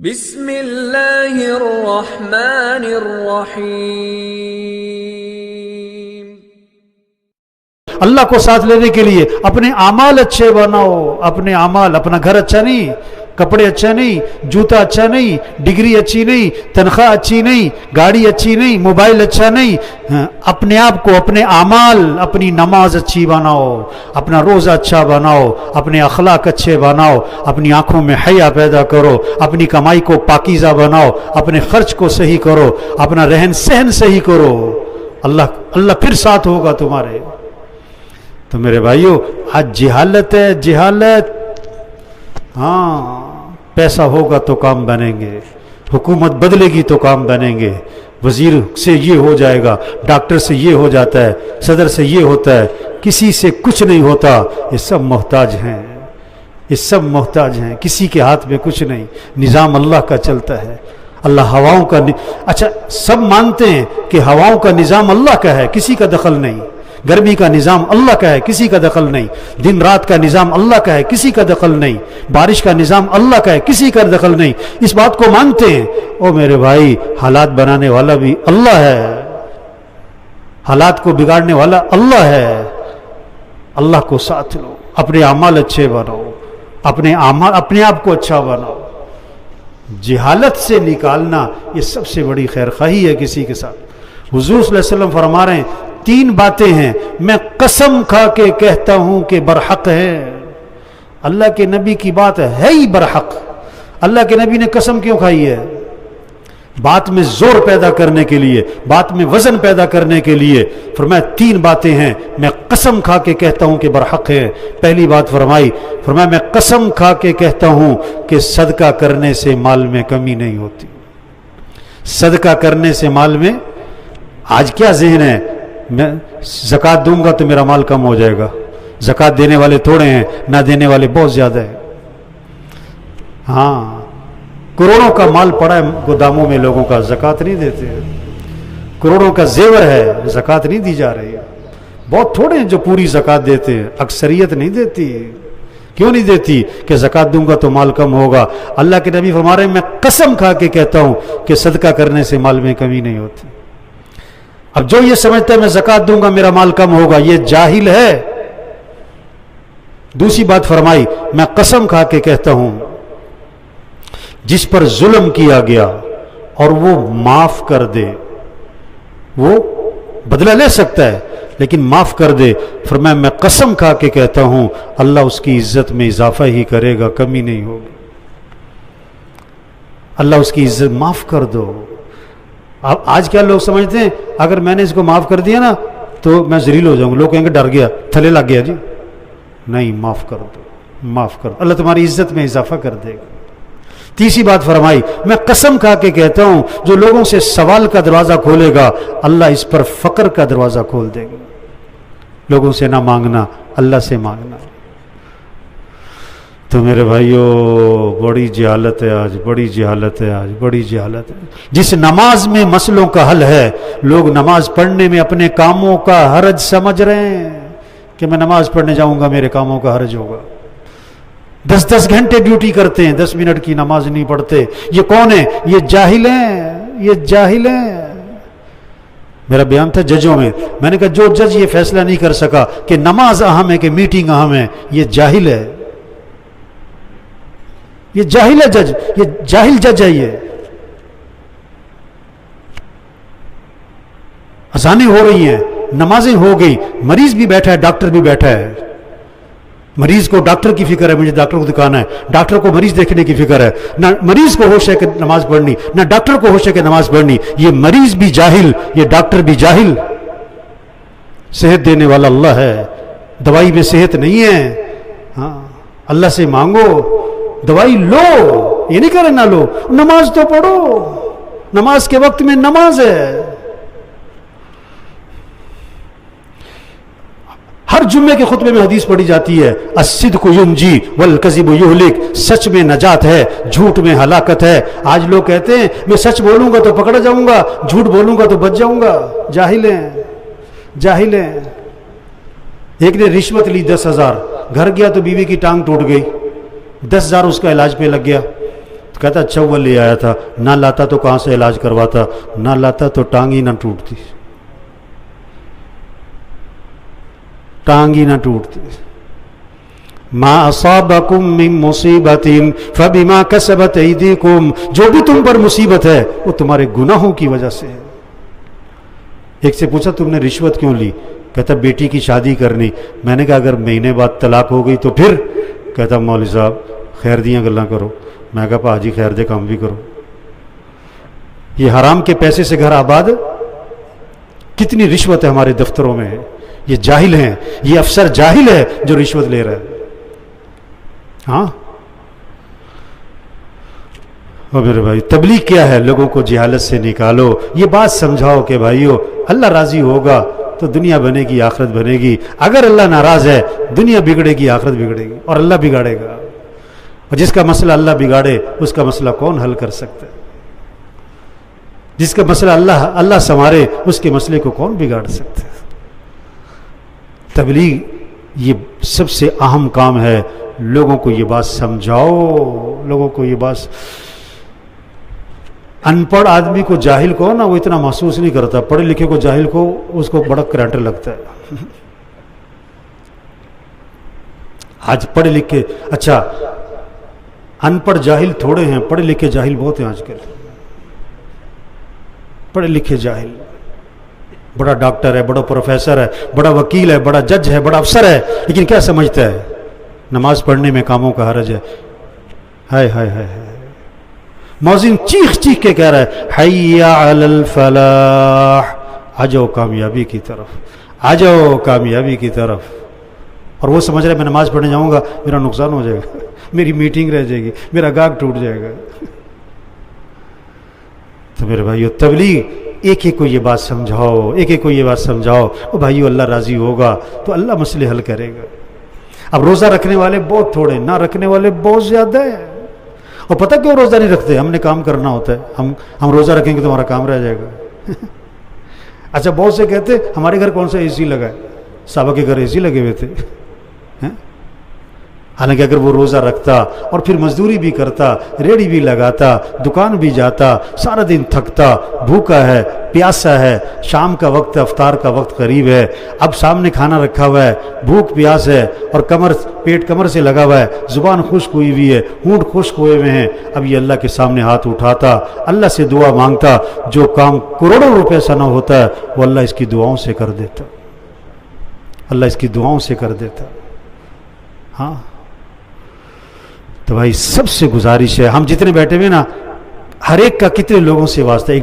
بسم اللہ الرحمن الرحیم۔ اللہ کو ساتھ لینے کے لیے اپنے اعمال اچھے بناؤ، اپنے اعمال، اپنا گھر اچھا نہیں، کپڑے اچھا نہیں، جوتا اچھا نہیں، ڈگری اچھی نہیں، تنخواہ اچھی نہیں، گاڑی اچھی نہیں، موبائل اچھا نہیں، اپنے آپ کو، اپنے اعمال، اپنی نماز اچھی بناؤ، اپنا روزہ اچھا بناؤ، اپنے اخلاق اچھے بناؤ، اپنی آنکھوں میں حیا پیدا کرو، اپنی کمائی کو پاکیزہ بناؤ، اپنے خرچ کو صحیح کرو، اپنا رہن سہن صحیح کرو، اللہ پھر ساتھ ہوگا تمہارے۔ تو میرے بھائیو، آج جہالت ہے، جہالت۔ ہاں، پیسہ ہوگا تو کام بنیں گے، حکومت بدلے گی تو کام بنیں گے، وزیر سے یہ ہو جائے گا، ڈاکٹر سے یہ ہو جاتا ہے، صدر سے یہ ہوتا ہے، کسی سے کچھ نہیں ہوتا۔ یہ سب محتاج ہیں، یہ سب محتاج ہیں، کسی کے ہاتھ میں کچھ نہیں، نظام اللہ کا چلتا ہے۔ اللہ ہواؤں کا اچھا، سب مانتے ہیں کہ ہواؤں کا نظام اللہ کا ہے، کسی کا دخل نہیں، گرمی کا نظام اللہ کا ہے، کسی کا دخل نہیں، دن رات کا نظام اللہ کا ہے، کسی کا دخل نہیں، بارش کا نظام اللہ کا ہے، کسی کا دخل نہیں۔ اس بات کو مانتے ہیں۔ او میرے بھائی، حالات بنانے والا بھی اللہ ہے، حالات کو بگاڑنے والا اللہ ہے۔ اللہ کو ساتھ لو، اپنے اعمال اچھے بناؤ، اپنے آپ کو اچھا بناؤ۔ جہالت سے نکالنا یہ سب سے بڑی خیر خواہی ہے کسی کے ساتھ۔ حضور صلی اللہ علیہ وسلم فرما رہے ہیں، 3 باتیں ہیں، میں قسم کھا کے کہتا ہوں کہ برحق ہے۔ اللہ کے نبی کی بات ہے ہی برحق۔ اللہ کے نبی نے قسم کیوں کھائی ہے؟ بات میں زور پیدا کرنے کے لیے، بات میں وزن پیدا کرنے کے لیے فرمایا 3 باتیں ہیں، میں قسم کھا کے کہتا ہوں کہ برحق ہے۔ پہلی بات فرمایا میں قسم کھا کے کہتا ہوں کہ صدقہ کرنے سے مال میں کمی نہیں ہوتی۔ صدقہ کرنے سے مال میں، آج کیا ذہن ہے، میں زکوٰۃ دوں گا تو میرا مال کم ہو جائے گا، زکوٰۃ دینے والے تھوڑے ہیں، نہ دینے والے بہت زیادہ ہیں۔ ہاں، کروڑوں کا مال پڑا ہے گوداموں میں لوگوں کا، زکوٰۃ نہیں دیتے ہیں۔ کروڑوں کا زیور ہے، زکوٰۃ نہیں دی جا رہی ہے۔ بہت تھوڑے ہیں جو پوری زکوٰۃ دیتے ہیں، اکثریت نہیں دیتی۔ کیوں نہیں دیتی؟ کہ زکوٰۃ دوں گا تو مال کم ہوگا۔ اللہ کے نبی فرما رہے ہیں میں قسم کھا کے کہتا ہوں کہ صدقہ کرنے سے مال میں کمی نہیں ہوتی۔ اب جو یہ سمجھتا ہے میں زکوٰۃ دوں گا میرا مال کم ہوگا، یہ جاہل ہے۔ دوسری بات فرمائی، میں قسم کھا کے کہتا ہوں جس پر ظلم کیا گیا اور وہ معاف کر دے، وہ بدلہ لے سکتا ہے لیکن معاف کر دے، فرمایا میں قسم کھا کے کہتا ہوں اللہ اس کی عزت میں اضافہ ہی کرے گا، کمی نہیں ہوگی۔ اللہ اس کی عزت، معاف کر دو۔ اب آج کیا لوگ سمجھتے ہیں اگر میں نے اس کو معاف کر دیا نا تو میں ذلیل ہو جاؤں گا، لوگ کہیں گے ڈر گیا، تھلے لگ گیا۔ جی نہیں، معاف کر دو، معاف کر دو، اللہ تمہاری عزت میں اضافہ کر دے گا۔ تیسری بات فرمائی، میں قسم کھا کے کہتا ہوں جو لوگوں سے سوال کا دروازہ کھولے گا اللہ اس پر فقر کا دروازہ کھول دے گا۔ لوگوں سے نہ مانگنا، اللہ سے مانگنا۔ تو میرے بھائیو، بڑی جہالت ہے آج، بڑی جہالت ہے آج، بڑی جہالت ہے۔ جس نماز میں مسئلوں کا حل ہے، لوگ نماز پڑھنے میں اپنے کاموں کا حرج سمجھ رہے ہیں کہ میں نماز پڑھنے جاؤں گا میرے کاموں کا حرج ہوگا۔ 10 گھنٹے ڈیوٹی کرتے ہیں، 10 منٹ کی نماز نہیں پڑھتے۔ یہ کون ہے؟ یہ جاہل ہیں، یہ جاہل ہیں۔ میرا بیان تھا ججوں میں نے کہا جو جج یہ فیصلہ نہیں کر سکا کہ نماز اہم ہے کہ میٹنگ اہم ہے، یہ جاہل ہے، یہ جاہل ہے جج، یہ جاہل جج ہے۔ یہ اذانیں ہو رہی ہیں، نمازیں ہو گئی، مریض بھی بیٹھا ہے، ڈاکٹر بھی بیٹھا ہے۔ مریض کو ڈاکٹر کی فکر ہے، مجھے ڈاکٹر کو دکھانا ہے، ڈاکٹر کو مریض دیکھنے کی فکر ہے۔ نہ مریض کو ہوش ہے کہ نماز پڑھنی، نہ ڈاکٹر کو ہوش ہے کہ نماز پڑھنی۔ یہ مریض بھی جاہل، یہ ڈاکٹر بھی جاہل۔ صحت دینے والا اللہ ہے، دوائی میں صحت نہیں ہے۔ ہاں، اللہ سے مانگو، دوائی لو، یہ نہیں کہہ رہے نہ لو، نماز تو پڑھو، نماز کے وقت میں نماز ہے۔ ہر جمعے کے خطبے میں حدیث پڑھی جاتی ہے، الصدق ینجی والکذب یہلک، سچ میں نجات ہے، جھوٹ میں ہلاکت ہے۔ آج لوگ کہتے ہیں میں سچ بولوں گا تو پکڑا جاؤں گا، جھوٹ بولوں گا تو بچ جاؤں گا۔ جاہل ہیں، جاہل ہیں۔ ایک نے رشوت لی 10,000، گھر گیا تو بیوی کی ٹانگ ٹوٹ گئی، 10,000 اس کا علاج پہ لگ گیا۔ کہتا چول لے آیا تھا، نہ لاتا تو کہاں سے علاج کرواتا، نہ لاتا تو ٹانگ ہی نہ ٹوٹتی، ٹانگ ہی نہ ٹوٹتی. ما اصابکم من مصیبت فبما کسبت ایدیکم، جو بھی تم پر مصیبت ہے وہ تمہارے گناہوں کی وجہ سے ہے. ایک سے پوچھا تم نے رشوت کیوں لی؟ کہتا بیٹی کی شادی کرنی. میں نے کہا اگر مہینے بعد طلاق ہو گئی تو پھر؟ کہتا مولوی صاحب خیر دیاں گلاں کرو. میں کہا پا جی خیر دے کام بھی کرو. یہ حرام کے پیسے سے گھر آباد. کتنی رشوت ہے ہمارے دفتروں میں. یہ جاہل ہیں، یہ افسر جاہل ہے جو رشوت لے رہا ہے. ہاں اور میرے بھائی تبلیغ کیا ہے؟ لوگوں کو جہالت سے نکالو. یہ بات سمجھاؤ کہ بھائیو اللہ راضی ہوگا تو دنیا بنے گی، آخرت بنے گی. اگر اللہ ناراض ہے دنیا بگڑے گی، آخرت بگڑے گی، اور اللہ بگاڑے گا. اور جس کا مسئلہ اللہ بگاڑے اس کا مسئلہ کون حل کر سکتا ہے؟ جس کا مسئلہ اللہ سنوارے اس کے مسئلے کو کون بگاڑ سکتا ہے؟ تبلیغ یہ سب سے اہم کام ہے. لوگوں کو یہ بات سمجھاؤ، لوگوں کو یہ بات. ان پڑھ آدمی کو جاہل کو نا وہ اتنا محسوس نہیں کرتا، پڑھے لکھے کو جاہل کو اس کو بڑا کرنٹ لگتا ہے. آج پڑھے لکھے، اچھا ان پڑھ جاہل تھوڑے ہیں، پڑھے لکھے جاہل بہت ہیں آج کل. پڑھے لکھے جاہل، بڑا ڈاکٹر ہے، بڑا پروفیسر ہے، بڑا وکیل ہے، بڑا جج ہے، بڑا افسر ہے، لیکن کیا سمجھتا ہے؟ نماز پڑھنے میں کاموں کا حرج ہے. ہائے ہائے ہائے ہائے. مؤذن چیخ چیخ کے کہہ رہا ہے حی علی الفلاح، آ جاؤ کامیابی کی طرف، آ جاؤ کامیابی کی طرف. اور وہ سمجھ رہا ہے میں نماز پڑھنے جاؤں گا میرا نقصان ہو جائے گا، میری میٹنگ رہ جائے گی، میرا گاہک ٹوٹ جائے گا. تو میرے بھائیو تبلیغ ایک ایک کو یہ بات سمجھاؤ، ایک ایک کو یہ بات سمجھاؤ. او بھائیو اللہ راضی ہوگا تو اللہ مسئلے حل کرے گا. اب روزہ رکھنے والے بہت تھوڑے، نہ رکھنے والے بہت زیادہ ہیں. اور پتہ کیوں روزہ نہیں رکھتے؟ ہم نے کام کرنا ہوتا ہے. ہم روزہ رکھیں گے تو ہمارا کام رہ جائے گا. اچھا بہت سے کہتے ہمارے گھر کون سا اے سی لگا ہے؟ صحابہ کے گھر اے سی لگے ہوئے تھے. حالانکہ اگر وہ روزہ رکھتا اور پھر مزدوری بھی کرتا، ریڑھی بھی لگاتا، دکان بھی جاتا، سارا دن تھکتا، بھوکا ہے، پیاسا ہے، شام کا وقت، افطار کا وقت قریب ہے، اب سامنے کھانا رکھا ہوا ہے، بھوک پیاس ہے، اور پیٹ کمر سے لگا ہوا ہے، زبان خشک ہوئی ہوئی ہے، ہونٹ خشک ہوئے ہوئے ہیں. اب یہ اللہ کے سامنے ہاتھ اٹھاتا، اللہ سے دعا مانگتا. جو کام کروڑوں روپے سے نہ ہوتا ہے وہ اللہ اس کی دعاؤں سے کر دیتا، اللہ اس کی دعاؤں سے کر دیتا. ہاں تو بھائی سب سے گزارش ہے، ہم جتنے بیٹھے ہوئے نا ہر ایک کا کتنے لوگوں سے واسطہ ہے.